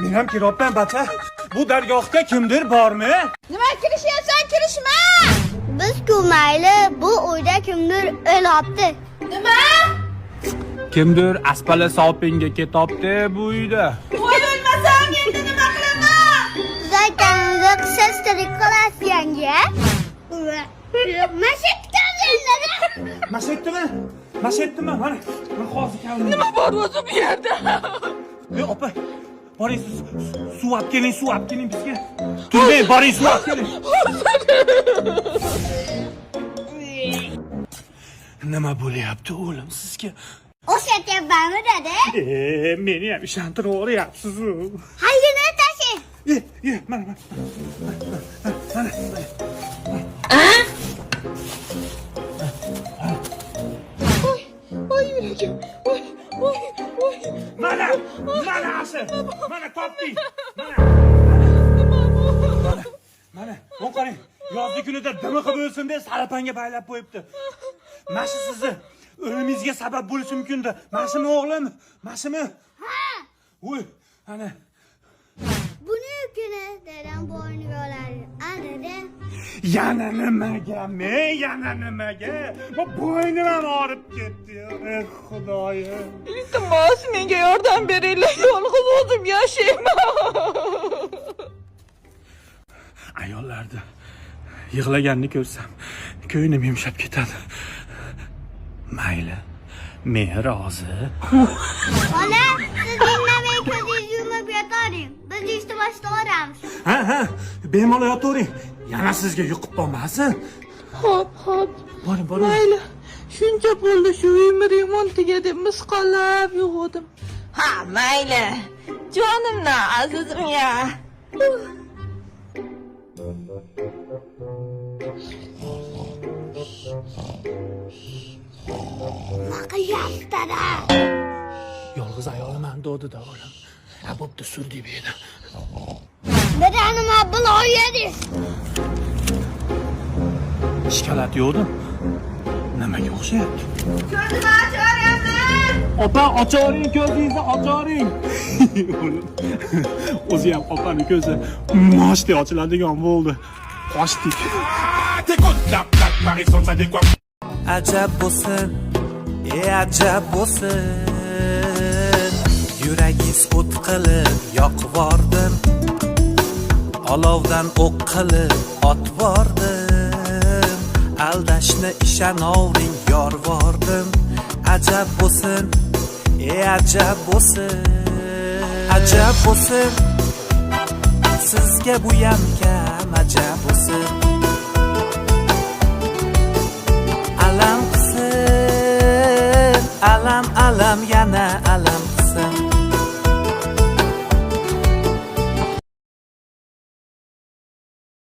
Men ham kiryapman, bacha. Bu dargohga kimdir bormi? Nima kirishyapsan, kirishma. Biz-ku mayli, bu uyda kimdir o'libdi. Nima? Kimdir asfala sopinga ketibdi bu uyda. Voy o'lmasang endi nima qilaman? Siz aytganingizda qisashtalik qilasiz yanga. Mashetdimi? Mana hozir keldim. Nima bor o'zi bu yerda? Opa, boring suv olib keling bizga. Turmang, boring suv olib keling. Nima bo'lyapti o'g'lim sizga? O'shatyapmanmi dada? Meni ham ishontiryapsiz-ku. Haydini tashi. Mana. Voy yuragim. Voy. Mana ashi. Mana topding. Mana, o'n qarang. Yozgi kunida dimi qilib o'lsin deb sarapanga baylab qo'yibdi. Mashi sizni o'limingizga sabab bo'lishi mumkin-da. Mashimi o'g'lim? Mashimi? Ha. Voy, ana. Buni ukini dadam bo'yniga oladi. Dada. Yana nimaga? Bu bo'ynim ham og'rib ketdi. Ey Xudoyim. Iltimos, menga yordam beringlar. Yolg'iz o'zim yashayman. Ayollarda yig'laganini ko'rsam, ko'nglim yumshab ketadi. Mayli, men rozi. Bola, siz indamay ko'zingizni yumib yotaring. Biz ishni boshlayveramiz. Ha, bemalol yotavering. Yana sizga yuqib qolmasin. Xo'p. Boring. Mayli. Shuncha bo'ldi shu uyim remontiga deb misqollab yig'dim. Ha, mayli. Jonimni azizim ya. Nima qilyapsiz dada? Yolg'iz ayolim dodida o'g'lim. Bo'pti surdi beyda. Dada nima bo'layapti? Ishkalat yo'qdim. Nimaga o'xshayapti? Ko'zimni ochaverman. Opa, ocharing ko'zingizni, ocharing. O'zi ham opani ko'zi moshday ochiladigan bo'ldi. Qochdik. Ajab bo'lsin, ajab bo'lsin. Yuragingiz o't qilib yoqvordim. Olovdan o'q qilib otvordim. Aldashni ishonavring yorvordim. Ajab bo'lsin, ajab bo'lsin. Ajab bo'lsin. Sizga bu ham kam ajab bo'lsin. Alam